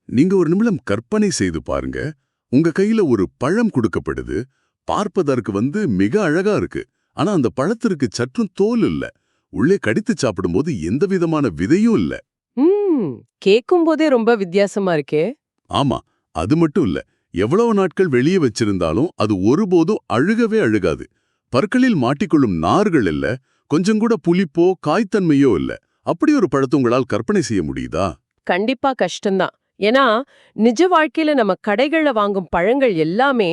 நீங்க ஒரு நிமிடம் கற்பனை செய்து பாருங்க. உங்க கையில ஒரு பழம் கொடுக்கப்படுது. பார்ப்பதற்கு மிக அழகா இருக்கு. ஆனா அந்த பழத்திற்கு சற்றும் தோல் இல்ல. உள்ளே கடித்து சாப்பிடும்போது எந்த விதமான விதையும் இல்ல. ம் கேக்கும் போதே ரொம்ப வித்தியாசமா இருக்கே. ஆமா, அது மட்டும் இல்ல. எவ்வளவு நாட்கள் வெளியே வச்சிருந்தாலும் அது ஒருபோதும் அழுகவே அழுகாது. பற்களில் மாட்டிக்கொள்ளும் நார்கள் இல்ல. கொஞ்சம் கூட புளிப்போ காய்த்தன்மையோ இல்ல. அப்படி ஒரு பழத்தை உங்களால் கற்பனை செய்ய முடியுதா? கண்டிப்பா கஷ்டம்தான். ஏன்னா நிஜ வாழ்க்கையில நம்ம கடைகள்ல வாங்கும் பழங்கள் எல்லாமே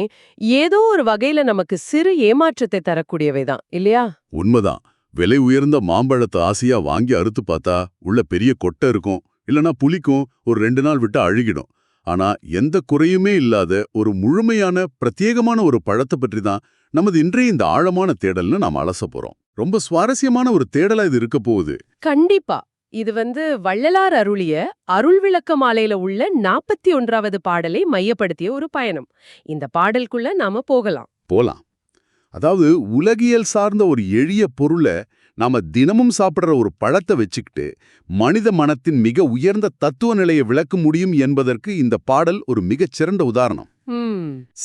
ஏதோ ஒரு வகையில நமக்கு சிறு ஏமாற்றத்தை தரக்கூடியவை தான் இல்லையா? உண்மைதான். விலை உயர்ந்த மாம்பழத்தை ஆசையா வாங்கி அறுத்து பார்த்தா உள்ள பெரிய கொட்டை இருக்கும். இல்லனா புளிக்கும். ஒரு 2 நாள் விட்டு அழுகிடும். ஆனா எந்த குறையுமே இல்லாத ஒரு முழுமையான பிரத்யேகமான ஒரு பழத்தை பற்றி தான் நமது இன்றைய இந்த ஆழமான தேடல்னு நாம் அலச போறோம். ரொம்ப சுவாரஸ்யமான ஒரு தேடலா இது இருக்க போகுது. கண்டிப்பா. இது வள்ளலார் அருளிய அருள் விளக்க மாலையில உள்ள 41வது பாடலை மையப்படுத்திய ஒரு பயணம். இந்த பாடலுக்குள்ள நாம போகலாம். போலாம். அதாவது உலகியல் சார்ந்த ஒரு எளிய பொருளை நாம தினமும் சாப்பிடுற ஒரு பழத்தை வச்சுக்கிட்டு மனித மனத்தின் மிக உயர்ந்த தத்துவ நிலையை விளக்க முடியும் என்பதற்கு இந்த பாடல் ஒரு மிகச்சிறந்த உதாரணம்.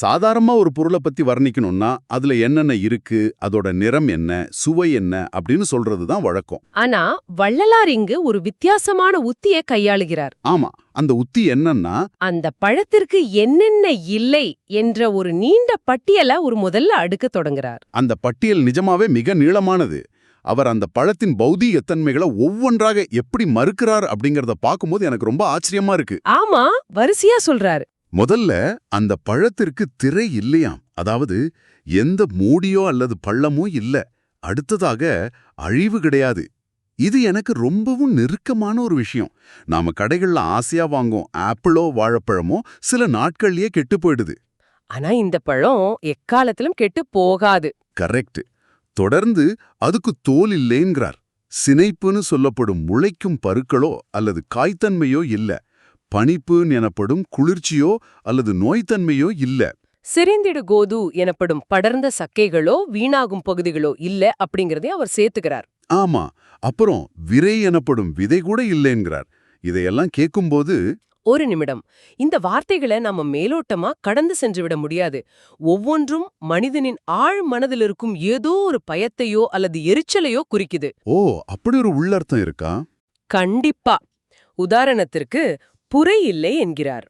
சாதாரணமா ஒரு பொருளை பத்தி வர்ணிக்கணும்னா அதுல என்னென்ன இருக்கு, அதோட நிறம் என்ன, சுவை என்ன அப்படின்னு சொல்றதுதான் வழக்கம். ஆனா வள்ளலார் இங்கு ஒரு வித்தியாசமான உத்தியை கையாளுகிறார். ஆமா, அந்த உத்தி என்னன்னா அந்த பழத்திற்கு என்னென்ன இல்லை என்ற ஒரு நீண்ட பட்டியலை ஒரு முதல்ல அடுக்க தொடங்குறார். அந்த பட்டியல் நிஜமாவே மிக நீளமானது. அவர் அந்த பழத்தின் பௌதீக தன்மைகளை ஒவ்வொன்றாக எப்படி மறுக்கிறார் அப்படிங்கறத பார்க்கும்போது எனக்கு ரொம்ப ஆச்சரியமா இருக்கு. ஆமா, வரிசையா சொல்றாரு. முதல்ல அந்த பழத்திற்கு திரை இல்லையாம். அதாவது எந்த மூடியோ அல்லது பள்ளமோ இல்ல. அடுத்ததாக அழிவு கிடையாது. இது எனக்கு ரொம்பவும் நெருக்கமான ஒரு விஷயம். நாம கடைகள்ல ஆசையா வாங்கும் ஆப்பிளோ வாழைப்பழமோ சில நாட்கள்லயே கெட்டு போயிடுது. ஆனா இந்த பழம் எக்காலத்திலும் கெட்டு போகாது. கரெக்ட். தொடர்ந்து அதுக்கு தோல் இல்லேங்கிறார். சினைப்புன்னு சொல்லப்படும் முளைக்கும் பருக்களோ அல்லது காய்த்தன்மையோ இல்ல. பனிப்பு எனப்படும் குளிர்ச்சியோ அல்லது நோய்த்தன்மையோ இல்ல. சிரிந்திடு கோது எனப்படும் படர்ந்த சக்கைகளோ வீணாகும் பகுதிகளோ இல்ல அப்படிங்கறதே அவர் சேர்த்துக்கிறார். ஆமா, அப்புறம் விரை எனப்படும் விதை கூட இல்லைங்கிறார். இதையெல்லாம் கேட்கும்போது ஒரு நிமிடம், இந்த வார்த்தைகளை நாம மேலோட்டமா கடந்து சென்று விட முடியாது. ஒவ்வொன்றும் மனிதனின் ஆழ் மனதில் இருக்கும் ஏதோ ஒரு பயத்தையோ அல்லது எரிச்சலையோ குறிக்குது. ஓ, அப்படி ஒரு உள்ளர்த்தம் இருக்கா? கண்டிப்பா. உதாரணத்திற்கு புரை இல்லை என்கிறார்.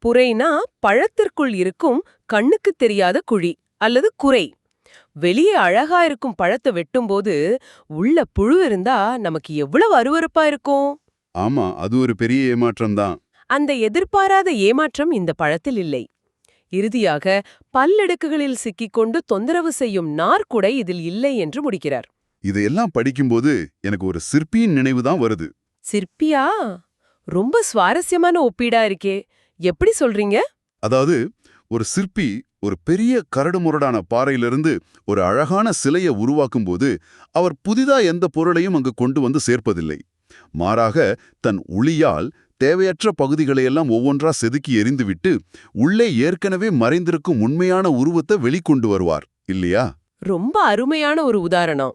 புரைனா பழத்திற்குள் இருக்கும் கண்ணுக்கு தெரியாத குழி அல்லது குறை. வெளியே அழகா இருக்கும் பழத்தை வெட்டும்போது உள்ள புழு இருந்தா நமக்கு எவ்வளவு அருவருப்பா இருக்கும். ஆமா, அது ஒரு பெரிய ஏமாற்றம்தான். அந்த எதிர்பாராத ஏமாற்றம் இந்த பழத்தில் இல்லை. இறுதியாக பல்லடுக்குகளில் சிக்கிக்கொண்டு தொந்தரவு செய்யும் நார்குடை இதில் இல்லை என்று முடிக்கிறார். இதையெல்லாம் படிக்கும்போது எனக்கு ஒரு சிற்பியின் நினைவுதான் வருது. சிற்பியா? ரொம்ப சுவாரஸ்யமான ஒப்பீடா இருக்கே. எப்படி சொல்றீங்க? அதாவது ஒரு சிற்பி ஒரு பெரிய கரடுமுரடான பாறையிலிருந்து ஒரு அழகான சிலையை உருவாக்கும்போது அவர் புதிதா எந்த பொருளையும் அங்கு கொண்டு வந்து சேர்ப்பதில்லை. மாறாக தன் உளியால் தேவையற்ற பகுதிகளையெல்லாம் ஒவ்வொன்றா செதுக்கி எறிந்துவிட்டு உள்ளே ஏற்கனவே மறைந்திருக்கும் உண்மையான உருவத்தை வெளிக்கொண்டு வருவார் இல்லையா? ரொம்ப அருமையான ஒரு உதாரணம்.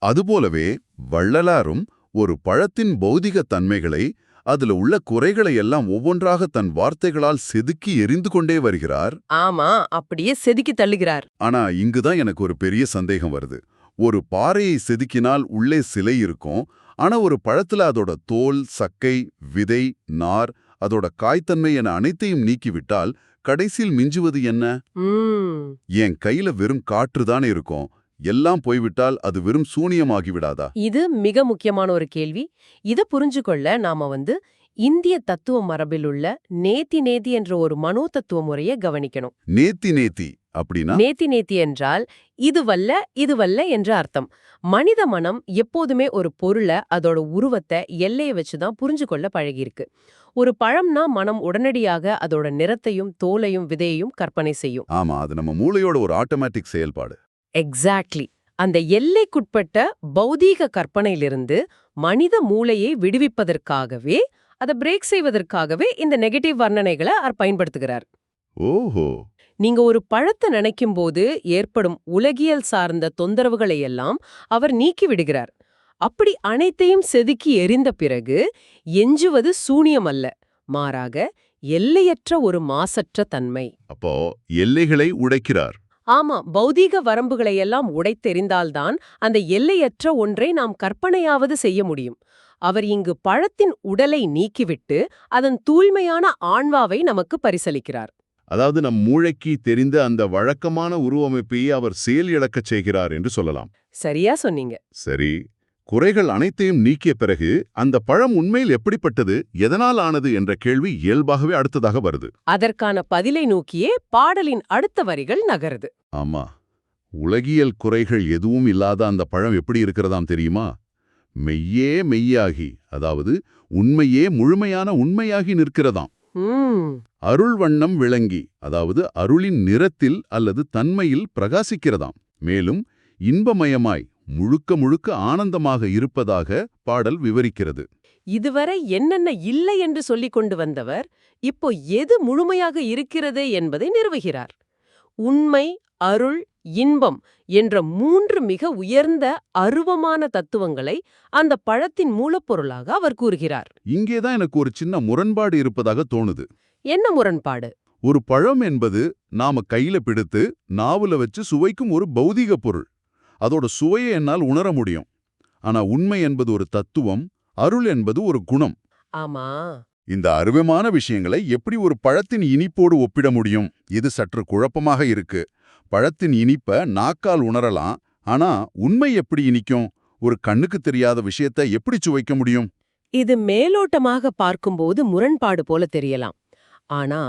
அதுபோலவே வள்ளலாரும் ஒரு பழத்தின் பௌதிக தன்மைகளை, அதுல உள்ள குறைகளை எல்லாம் ஒவ்வொன்றாக தன் வார்த்தைகளால் செதுக்கி எறிந்து கொண்டே வருகிறார். ஆமா, அப்படியே செதுக்கி தள்ளுகிறார். ஆனா இங்குதான் எனக்கு ஒரு பெரிய சந்தேகம் வருது. ஒரு பாறையை செதுக்கினால் உள்ளே சிலை இருக்கும். ஆனா ஒரு பழத்துல அதோட தோல், சக்கை, விதை, நார், அதோட காய்த்தன்மை என அனைத்தையும் நீக்கிவிட்டால் கடைசியில் மிஞ்சுவது என்ன? என் கையில வெறும் காற்றுதானே இருக்கும். எல்லாம் போய்விட்டால் அது வெறும் சூனியமாகிவிடாதா? இது மிக முக்கியமான ஒரு கேள்வி. இத புரிஞ்சுகொள்ள நாம இந்திய தத்துவ மரபில் உள்ள நேத்தி நேத்தி என்ற ஒரு மனோ தத்துவ முறையை கவனிக்கணும். நேத்தி நேத்தி அப்படின்னா? நேத்தி நேத்தி என்றால் இதுவல்ல என்ற அர்த்தம். மனித மனம் எப்போதுமே ஒரு பொருளை அதோட உருவத்தை எல்லையை வச்சுதான் புரிஞ்சு கொள்ள பழகியிருக்கு. ஒரு பழம்னா மனம் உடனடியாக அதோட நிறத்தையும் தோலையும் விதையையும் கற்பனை செய்யும். ஆமா, அது நம்ம மூளையோட ஒரு ஆட்டோமேட்டிக் செயல்பாடு. எக்ஸாக்ட்லி. அந்த எல்லைக்குட்பட்ட பௌதீக கற்பனையிலிருந்து மனித மூளையை விடுவிப்பதற்காகவே, அதை பிரேக் செய்வதற்காகவே இந்த நெகட்டிவ் வர்ணனைகளை அவர் பயன்படுத்துகிறார். ஓஹோ. நீங்க ஒரு பழத்தை நினைக்கும் போது ஏற்படும் உலகியல் சார்ந்த தொந்தரவுகளை எல்லாம் அவர் நீக்கி விடுகிறார். அப்படி அனைத்தையும் செதுக்கி எறிந்த பிறகு எஞ்சுவது சூனியம் அல்ல, மாறாக எல்லையற்ற ஒரு மாசற்ற தன்மை. அப்போ எல்லைகளை உடைக்கிறார். ஆமா, பௌதீக வரம்புகளை எல்லாம் உடைத்தெறிந்தால்தான் அந்த எல்லையற்ற ஒன்றை நாம் கற்பனையாவது செய்ய முடியும். அவர் இங்கு பழத்தின் உடலை நீக்கிவிட்டு அதன் தூய்மையான ஆன்மாவை நமக்கு பரிசளிக்கிறார். அதாவது நம் மூளைக்கு தெரிந்த அந்த வழக்கமான உருவமைப்பையே அவர் செயல் இழக்கச் செய்கிறார் என்று சொல்லலாம். சரியா சொன்னீங்க. சரி, குறைகள் அனைத்தையும் நீக்கிய பிறகு அந்த பழம் உண்மையில் எப்படிப்பட்டது, எதனால் ஆனது என்ற கேள்வி இயல்பாகவே அடுத்ததாக வருது. அதற்கான பதிலை நோக்கியே பாடலின் அடுத்த வரிகள் நகருது. ஆமா, உலகியல் குறைகள் எதுவும் இல்லாத அந்த பழம் எப்படி இருக்கிறதாம் தெரியுமா? மெய்யே மெய்யாகி, அதாவது உண்மையே முழுமையான உண்மையாகி நிற்கிறதாம். அருள் வண்ணம் விளங்கி, அதாவது அருளின் நிறத்தில் அல்லது தன்மையில் பிரகாசிக்கிறதாம். மேலும் இன்பமயமாய் முழுக்க முழுக்க ஆனந்தமாக இருப்பதாக பாடல் விவரிக்கிறது. இதுவரை என்னென்ன இல்லை என்று சொல்லிக் கொண்டு வந்தவர் இப்போ எது முழுமையாக இருக்கிறது என்பதை நிறுவுகிறார். உண்மை, அருள், இன்பம் என்ற 3 மிக உயர்ந்த அருவமான தத்துவங்களை அந்த பழத்தின் மூலப்பொருளாக அவர் கூறுகிறார். இங்கேதான் எனக்கு ஒரு சின்ன முரண்பாடு இருப்பதாக தோணுது. என்ன முரண்பாடு? ஒரு பழம் என்பது நாம கையில பிடித்து நாவுல வச்சு சுவைக்கும் ஒரு பௌதீக பொருள். அதோட சுவையை என்னால் உணர முடியும். ஆனா உண்மை என்பது ஒரு தத்துவம், அருள் என்பது ஒரு குணம். ஆமா, இந்த அருவமான விஷயங்களை எப்படி ஒரு பழத்தின் இனிப்போடு ஒப்பிட முடியும்? இது சற்று குழப்பமாக இருக்கு. பழத்தின் இனிப்ப நாக்கால் உணரலாம், ஆனா உண்மை எப்படி இனிக்கும்? ஒரு கண்ணுக்கு தெரியாத விஷயத்தை எப்படி சுவைக்க முடியும்? இது மேலோட்டமாக பார்க்கும்போது முரண்பாடு போல தெரியலாம். ஆனா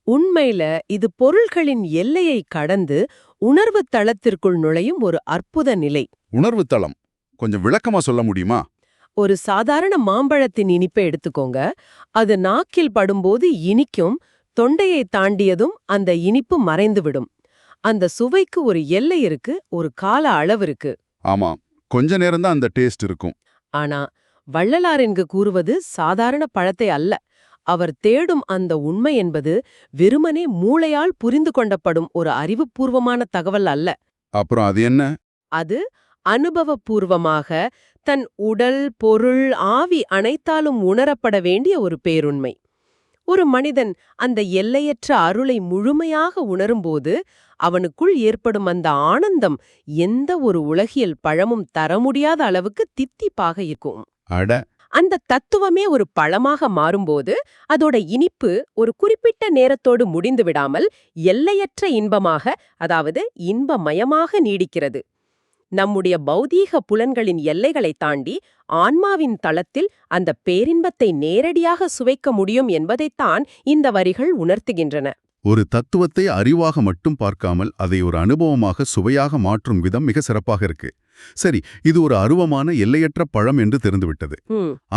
உண்மையில இது பொருள்களின் எல்லையை கடந்து உணர்வு தளத்திற்குள் நுழையும் ஒரு அற்புத நிலை. உணர்வு தளம் கொஞ்சம் விளக்கமா சொல்ல முடியுமா? ஒரு சாதாரண மாம்பழத்தின் இனிப்பை எடுத்துக்கோங்க. அது நாக்கில் படும்போது இனிக்கும், தொண்டையை தாண்டியதும் அந்த இனிப்பு மறைந்துவிடும். அந்த சுவைக்கு ஒரு எல்லை இருக்கு, ஒரு கால அளவு இருக்கு. ஆமா, கொஞ்ச நேரம்தான் அந்த டேஸ்ட் இருக்கும். ஆனா வள்ளலார் இங்கு கூறுவது சாதாரண பழத்தை அல்ல. அவர் தேடும் அந்த உண்மை என்பது வெறுமனே மூளையால் புரிந்து கொண்டப்படும் ஒரு அறிவுபூர்வமான தகவல் அல்ல. அப்புறம் அது என்ன? அது அனுபவபூர்வமாக தன் உடல், பொருள், ஆவி அனைத்தாலும் உணரப்பட வேண்டிய ஒரு பேருண்மை. ஒரு மனிதன் அந்த எல்லையற்ற அருளை முழுமையாக உணரும்போது அவனுக்குள் ஏற்படும் அந்த ஆனந்தம் எந்த ஒரு உலகியல் பழமும் தர முடியாத அளவுக்கு தித்திப்பாக இருக்கும். அட, அந்த தத்துவமே ஒரு பழமாக மாறும்போது அதோட இனிப்பு ஒரு குறிப்பிட்ட நேரத்தோடு முடிந்து விடாமல் எல்லையற்ற இன்பமாக, அதாவது இன்பமயமாக நீடிக்கிறது. நம்முடைய பௌதீக புலன்களின் எல்லைகளை தாண்டி ஆன்மாவின் தளத்தில் அந்த பேரின்பத்தை நேரடியாக சுவைக்க முடியும் என்பதைத்தான் இந்த வரிகள் உணர்த்துகின்றன. ஒரு தத்துவத்தை அறிவாக மட்டும் பார்க்காமல் அதை ஒரு அனுபவமாக சுவையாக மாற்றும் விதம் மிக சிறப்பாக இருக்கு. சரி, இது ஒரு அருவமான எல்லையற்ற பழம் என்று தெரிந்துவிட்டது.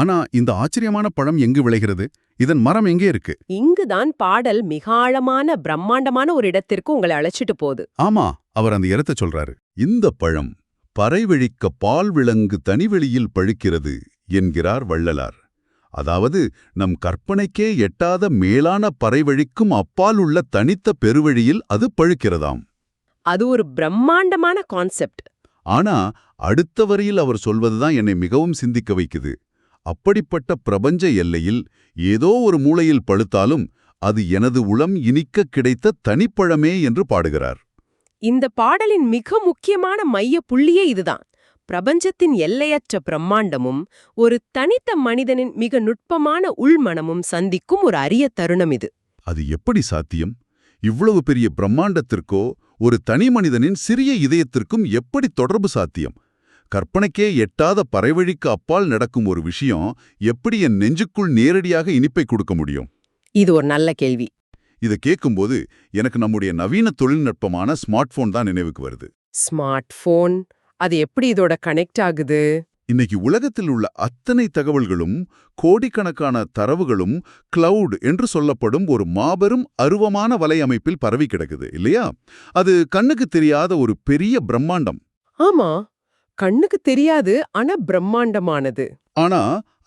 ஆனா இந்த ஆச்சரியமான பழம் எங்கு விளைகிறது? இதன் மரம் எங்கே இருக்கு? இங்குதான் பாடல் மிக ஆழமான பிரம்மாண்டமான ஒரு இடத்திற்கு உங்களை அழைச்சிட்டு போகுது. ஆமா, அவர் அந்த இடத்தை சொல்றாரு. இந்த பழம் பறைவழிக்க பால் விலங்கு தனிவெளியில் பழுக்கிறது என்கிறார் வள்ளலார். அதாவது நம் கற்பனைக்கே எட்டாத மேலான பறைவழிக்கும் அப்பால் உள்ள தனித்த பெருவழியில் அது பழுக்கிறதாம். அது ஒரு பிரம்மாண்டமான கான்செப்ட். ஆனா அடுத்த வரியில் அவர் சொல்வதுதான் என்னை மிகவும் சிந்திக்க வைக்குது. அப்படிப்பட்ட பிரபஞ்ச எல்லையில் ஏதோ ஒரு மூலையில் பழுத்தாலும் அது எனது உளம் இனிக்க கிடைத்த தனிப்பழமே என்று பாடுகிறார். இந்த பாடலின் மிக முக்கியமான மைய புள்ளியே இதுதான். பிரபஞ்சத்தின் எல்லையற்ற பிரம்மாண்டமும் ஒரு தனித்த மனிதனின் மிக நுட்பமான உள்மனமும் சந்திக்கும் ஒரு அரிய தருணம் இது. அது எப்படி சாத்தியம்? இவ்வளவு பெரிய பிரம்மாண்டத்திற்கோ ஒரு தனி மனிதனின் சிறிய இதயத்திற்கும் எப்படி தொடர்பு சாத்தியம்? கற்பனைக்கே எட்டாத பறைவழிக்கு அப்பால் நடக்கும் ஒரு விஷயம் எப்படி என் நெஞ்சுக்குள் நேரடியாக இனிப்பை கொடுக்க முடியும்? இது ஒரு நல்ல கேள்வி. இதை கேட்கும்போது எனக்கு நம்முடைய நவீன தொழில்நுட்பமான ஸ்மார்ட் போன் தான் நினைவுக்கு வருது. ஸ்மார்ட் போன், அது எப்படி இதோட கனெக்ட் ஆகுது? இன்னைக்கு உலகத்தில் உள்ள அத்தனை தகவல்களும் கோடிக்கணக்கான தரவுகளும் கிளவுட் என்று சொல்லப்படும் ஒரு மாபெரும் அருவமான வலையமைப்பில் பரவி கிடக்குது இல்லையா? அது கண்ணுக்கு தெரியாத ஒரு பெரிய பிரம்மாண்டம். ஆமா, கண்ணுக்கு தெரியாது, ஆனா பிரம்மாண்டமானது. ஆனா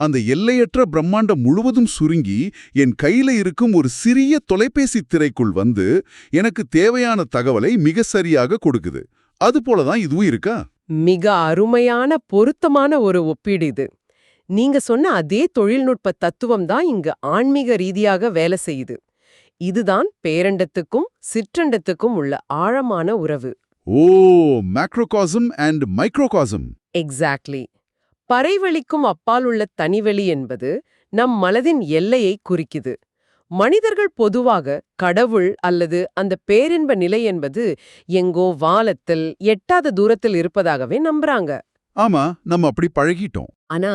அந்த எல்லையற்ற பிரம்மாண்டம் முழுவதும் சுருங்கி என் கையில இருக்கும் ஒரு சிறிய தொலைபேசி திரைக்குள் வந்து எனக்கு தேவையான தகவலை மிக சரியாக கொடுக்குது. அதுபோலதான் இதுவும் இருக்கா? மிக அருமையான பொருத்தமான ஒரு ஒப்பீடு இது. நீங்க சொன்ன அதே தொழில்நுட்ப தத்துவம் தான் இங்கு ஆன்மீக ரீதியாக வேலை செய்யுது. இதுதான் பேரண்டத்துக்கும் சிற்றண்டத்துக்கும் உள்ள ஆழமான உறவு. ஓ, மேக்ரோகாசம் அண்ட் மைக்ரோகாசம். எக்ஸாக்ட்லி. பறைவெளிக்கும் அப்பால் உள்ள தனிவெளி என்பது நம் மனதின் எல்லையை குறிக்குது. மனிதர்கள் பொதுவாக கடவுள் அல்லது அந்த பேரின்ப நிலை என்பது எங்கோ வானத்தில் எட்டாத தூரத்தில் இருப்பதாகவே நம்புறாங்க. ஆமா, நம்ம அப்படி பழகிட்டோம். ஆனா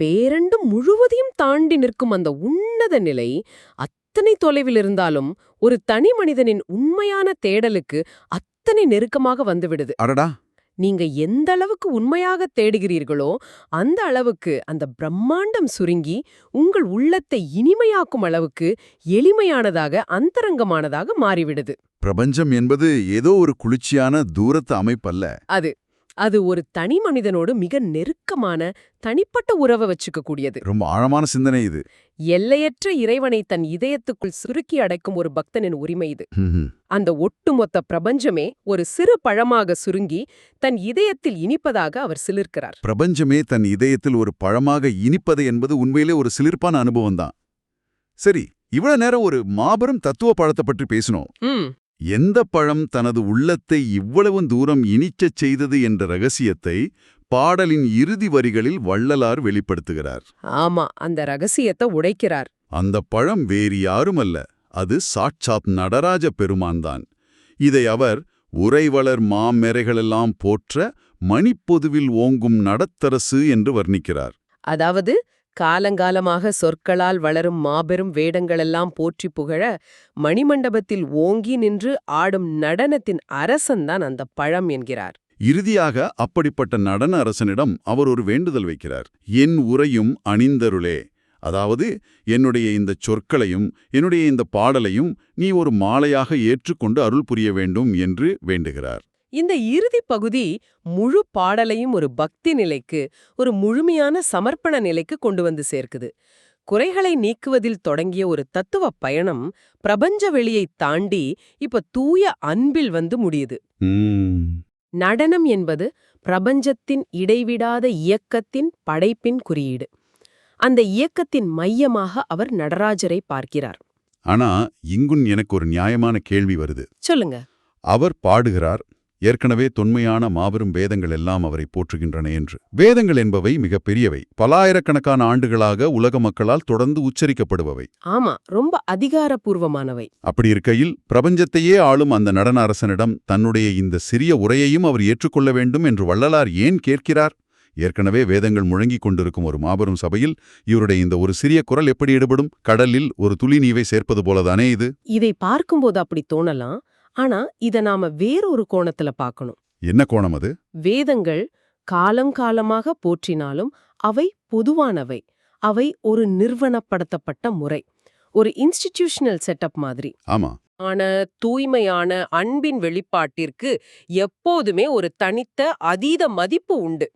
பேரண்டு முழுவதையும் தாண்டி நிற்கும் அந்த உன்னத நிலை அத்தனை தொலைவில் இருந்தாலும் ஒரு தனி மனிதனின் உண்மையான தேடலுக்கு அத்தனை நெருக்கமாக வந்துவிடுது. அடடா. நீங்க எந்த அளவுக்கு உண்மையாக தேடுகிறீர்களோ அந்த அளவுக்கு அந்த பிரம்மாண்டம் சுருங்கி உங்கள் உள்ளத்தை இனிமையாக்கும் அளவுக்கு எளிமையானதாக அந்தரங்கமானதாக மாறிவிடுது. பிரபஞ்சம் என்பது ஏதோ ஒரு குளிர்ச்சியான தூரத்து அமைப்பல்ல. அது ஒரு தனி மனிதனோடு மிக நெருக்கமான தனிப்பட்ட உறவை வச்சுக்க கூடியது. ரொம்ப ஆழமான சிந்தனை இது. எல்லையற்ற இறைவனை தன் இதயத்துக்குள் சுருக்கி அடைக்கும் ஒரு பக்தனின் உரிமை இது. அந்த ஒட்டுமொத்த பிரபஞ்சமே ஒரு சிறு பழமாக சுருங்கி தன் இதயத்தில் இனிப்பதாக அவர் சிலிர்க்கிறார். பிரபஞ்சமே தன் இதயத்தில் ஒரு பழமாக இனிப்பது என்பது உண்மையிலே ஒரு சிலிர்ப்பான அனுபவம் தான். சரி, இவ்வளவு நேரம் ஒரு மாபெரும் தத்துவ பழத்தை பற்றி பேசினோம். எந்த பழம் தனது உள்ளத்தை இவ்வளவு தூரம் இனிச்சச் செய்தது என்ற ரகசியத்தை பாடலின் இறுதி வரிகளில் வள்ளலார் வெளிப்படுத்துகிறார். ஆமா, அந்த ரகசியத்தை உடைக்கிறார். அந்த பழம் வேறு யாருமல்ல, அது சாட்சாத் நடராஜ பெருமான்தான். இதை அவர் உறைவளர் மாமெரைகளெல்லாம் போற்ற மணிப்பொதுவில் ஓங்கும் நடத்தரசு என்று வர்ணிக்கிறார். அதாவது காலங்காலமாக சொற்களால் வளரும் மாபெரும் வேடங்களெல்லாம் போற்றி புகழ மணிமண்டபத்தில் ஓங்கி நின்று ஆடும் நடனத்தின் அரசன்தான் அந்த பழம் என்கிறார். இறுதியாக அப்படிப்பட்ட நடன அரசனிடம் அவர் ஒரு வேண்டுதல் வைக்கிறார். என் உரையும் அணிந்தருளே, அதாவது என்னுடைய இந்த சொற்களையும் என்னுடைய இந்த பாடலையும் நீ ஒரு மாலையாக ஏற்றுக்கொண்டு அருள் புரிய வேண்டும் என்று வேண்டுகிறார். இந்த இறுதி பகுதி முழு பாடலையும் ஒரு பக்தி நிலைக்கு, ஒரு முழுமையான சமர்ப்பண நிலைக்கு கொண்டு வந்து சேர்க்குது. குறைகளை நீக்குவதில் தொடங்கிய ஒரு தத்துவ பயணம் பிரபஞ்ச வெளியை தாண்டி இப்ப தூய அன்பில் வந்து முடியுது. நடனம் என்பது பிரபஞ்சத்தின் இடைவிடாத இயக்கத்தின் படைப்பின் குறியீடு. அந்த இயக்கத்தின் மையமாக அவர் நடராஜரை பார்க்கிறார். ஆனா இங்குன் எனக்கு ஒரு நியாயமான கேள்வி வருது. சொல்லுங்க. அவர் பாடுகிறார், ஏற்கனவே தொன்மையான மாபெரும் வேதங்கள் எல்லாம் அவரை போற்றுகின்றன என்று. வேதங்கள் என்பவை மிக பெரியவை, பலாயிரக்கணக்கான ஆண்டுகளாக உலக மக்களால் தொடர்ந்து உச்சரிக்கப்படுபவை. ஆமா, ரொம்ப அதிகாரப்பூர்வமானவை. அப்படி இருக்கையில் பிரபஞ்சத்தையே ஆளும் அந்த நடன அரசனிடம் தன்னுடைய இந்த சிறிய உரையையும் அவர் ஏற்றுக்கொள்ள வேண்டும் என்று வள்ளலார் ஏன் கேட்கிறார்? ஏற்கனவே வேதங்கள் முழங்கிக் கொண்டிருக்கும் ஒரு மாபெரும் சபையில் இவருடைய இந்த ஒரு சிறிய குரல் எப்படி ஈடுபடும்? கடலில் ஒரு துளி நீவை சேர்ப்பது போலதானே இது? இதை பார்க்கும்போது அப்படி தோணலாம். ஆனா இத நாம வேறொரு கோணத்துல பார்க்கணும். என்ன கோணம் அது? வேதங்கள் காலங்காலமாக போற்றினாலும் அவை பொதுவானவை. அவை ஒரு நிறுவனப்படுத்தப்பட்ட முறை, ஒரு இன்ஸ்டிடியூஷனல் செட்டப் மாதிரி. ஆமா. ஆன தூய்மையான அன்பின் வெளிப்பாட்டிற்கு எப்போதுமே ஒரு தனித்த அதீத மதிப்பு உண்டு.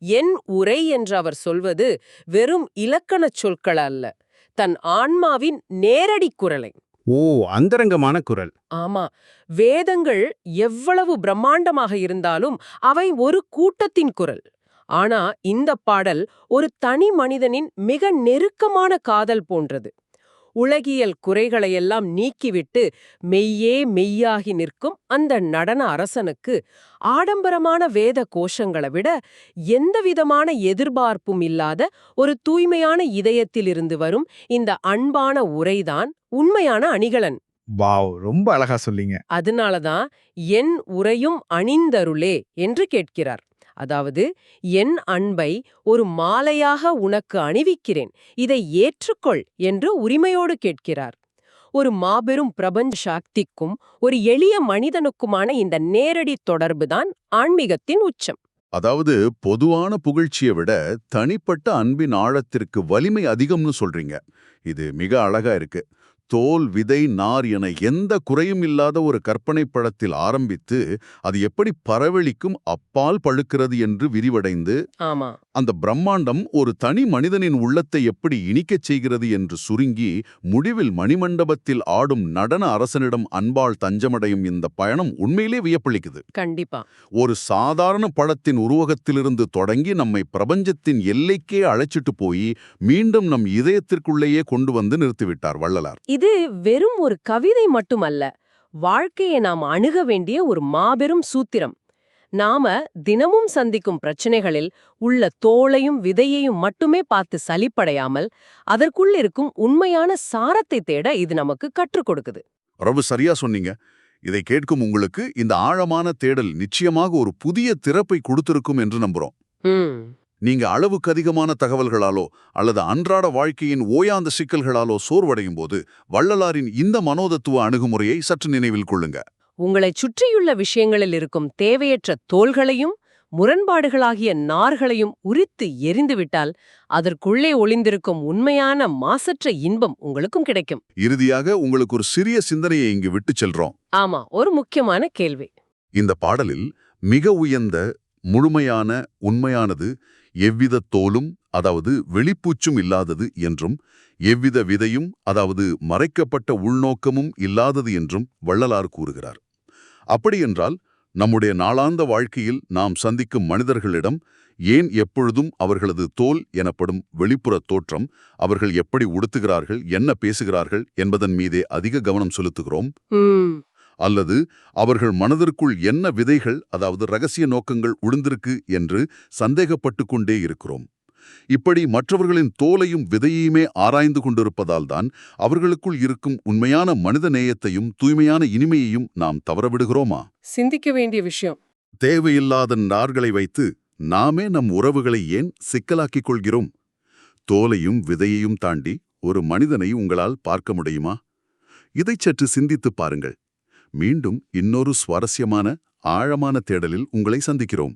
என் உரை என்று அவர் சொல்வது வெறும் இலக்கணச் சொற்கள் அல்ல, தன் ஆன்மாவின் நேரடி குரலை. ஓ, அந்தரங்கமான குரல். ஆமா, வேதங்கள் எவ்வளவு பிரம்மாண்டமாக இருந்தாலும் அவை ஒரு கூட்டத்தின் குரல். ஆனா இந்த பாடல் ஒரு தனி மனிதனின் மிக நெருக்கமான காதல் போன்றது. உலகியல் குறைகளையெல்லாம் நீக்கிவிட்டு மெய்யே மெய்யாகி நிற்கும் அந்த நடன அரசனுக்கு ஆடம்பரமான வேத கோஷங்களை விட எந்தவிதமான எதிர்பார்ப்பும் இல்லாத ஒரு தூய்மையான இதயத்திலிருந்து வரும் இந்த அன்பான உரைதான் உண்மையான அணிகலன். வாவ், ரொம்ப அழகா சொல்லிங்க. அதனாலதான் என் உரையும் அணிந்தருளே என்று கேட்கிறார். அதாவது என் அன்பை ஒரு மாலையாக உனக்கு அணிவிக்கிறேன், இதை ஏற்றுக்கொள் என்று உரிமையோடு கேட்கிறார். ஒரு மாபெரும் பிரபஞ்ச சக்திக்கும் ஒரு எளிய மனிதனுக்குமான இந்த நேரடி தொடர்புதான் ஆன்மீகத்தின் உச்சம். அதாவது பொதுவான புகழ்ச்சியை விட தனிப்பட்ட அன்பின் ஆழத்திற்கு வலிமை அதிகம்னு சொல்றீங்க. இது மிக அழகா இருக்கு. தோல், விதை, நார் என எந்த குறையும் இல்லாத ஒரு கற்பனை படத்தில் ஆரம்பித்து அது எப்படி பரவெளிக்கும் அப்பால் பழுக்கிறது என்று விரிவடைந்து ஆமா. அந்த பிரம்மாண்டம் ஒரு தனி மனிதனின் உள்ளத்தை எப்படி இனிக்கச் செய்கிறது என்று சுருங்கி முடிவில் மணிமண்டபத்தில் ஆடும் நடன அரசனிடம் அன்பாள் தஞ்சமடையும் இந்த பயணம் உண்மையிலே வியப்பளிக்குது. கண்டிப்பா. ஒரு சாதாரண படத்தின் உருவகத்திலிருந்து தொடங்கி நம்மை பிரபஞ்சத்தின் எல்லைக்கே அழைச்சிட்டு போய் மீண்டும் நம் இதயத்திற்குள்ளேயே கொண்டு வந்து நிறுத்திவிட்டார் வள்ளலார். இது வெறும் ஒரு கவிதை மட்டுமல்ல, வாழ்க்கையை நாம் அணுக வேண்டிய ஒரு மாபெரும் சூத்திரம். நாம தினமும் சந்திக்கும் பிரச்சனைகளில் உள்ள தோளையும் விதையையும் மட்டுமே பார்த்து சலிப்படையாமல் அதற்குள் இருக்கும் உண்மையான சாரத்தை தேட இது நமக்கு கற்றுக் கொடுக்குது. ரொம்ப சரியா சொன்னீங்க. இதை கேட்கும் உங்களுக்கு இந்த ஆழமான தேடல் நிச்சயமாக ஒரு புதிய திறப்பை கொடுத்திருக்கும் என்று நம்புறோம். நீங்க அளவுக்கு அதிகமான தகவல்களாலோ அல்லது அன்றாட வாழ்க்கையின் ஓயாந்த சிக்கல்களாலோ சோர்வடையும் போது வள்ளலாரின் இந்த மனோதத்துவ அணுகுமுறையை சற்று நினைவில் கொள்ளுங்க. உங்களைச் சுற்றியுள்ள விஷயங்களில் இருக்கும் தேவையற்ற தோள்களையும் முரண்பாடுகளாகிய நார்களையும் உரித்து எரிந்துவிட்டால் அதற்குள்ளே ஒளிந்திருக்கும் உண்மையான மாசற்ற இன்பம் உங்களுக்கும் கிடைக்கும். இறுதியாக உங்களுக்கு ஒரு சிறிய சிந்தனையை இங்கு விட்டுச் செல்றோம். ஆமா, ஒரு முக்கியமான கேள்வி. இந்த பாடலில் மிக உயர்ந்த, முழுமையான, உண்மையானது எவ்வித தோலும், அதாவது வெளிப்பூச்சும் இல்லாதது என்றும், எவ்வித விதையும், அதாவது மறைக்கப்பட்ட உள்நோக்கமும் இல்லாதது என்றும் வள்ளலார் கூறுகிறார். அப்படியென்றால் நம்முடைய நாளாந்த வாழ்க்கையில் நாம் சந்திக்கும் மனிதர்களிடம் ஏன் எப்பொழுதும் அவர்களது தோல் எனப்படும் வெளிப்புற தோற்றம், அவர்கள் எப்படி உடுத்துகிறார்கள், என்ன பேசுகிறார்கள் என்பதன் மீதே அதிக கவனம் செலுத்துகிறோம்? அல்லது அவர்கள் மனதிற்குள் என்ன விதைகள், அதாவது ரகசிய நோக்கங்கள் உளுந்திருக்கு என்று சந்தேகப்பட்டு கொண்டே இருக்கிறோம்? இப்படி மற்றவர்களின் தோலையும் விதையுமே ஆராய்ந்து கொண்டிருப்பதால் தான் அவர்களுக்குள் இருக்கும் உண்மையான மனித நேயத்தையும் தூய்மையான இனிமையையும் நாம் தவறவிடுகிறோமா? சிந்திக்க வேண்டிய விஷயம். தேவையில்லாத நார்களை வைத்து நாமே நம் உறவுகளை ஏன் சிக்கலாக்கிக் கொள்கிறோம்? தோலையும் விதையையும் தாண்டி ஒரு மனிதனை உங்களால் பார்க்க முடியுமா? இதைச் சற்று சிந்தித்துப் பாருங்கள். மீண்டும் இன்னொரு சுவாரஸ்யமான, ஆழமான தேடலில் உங்களை சந்திக்கிறோம்.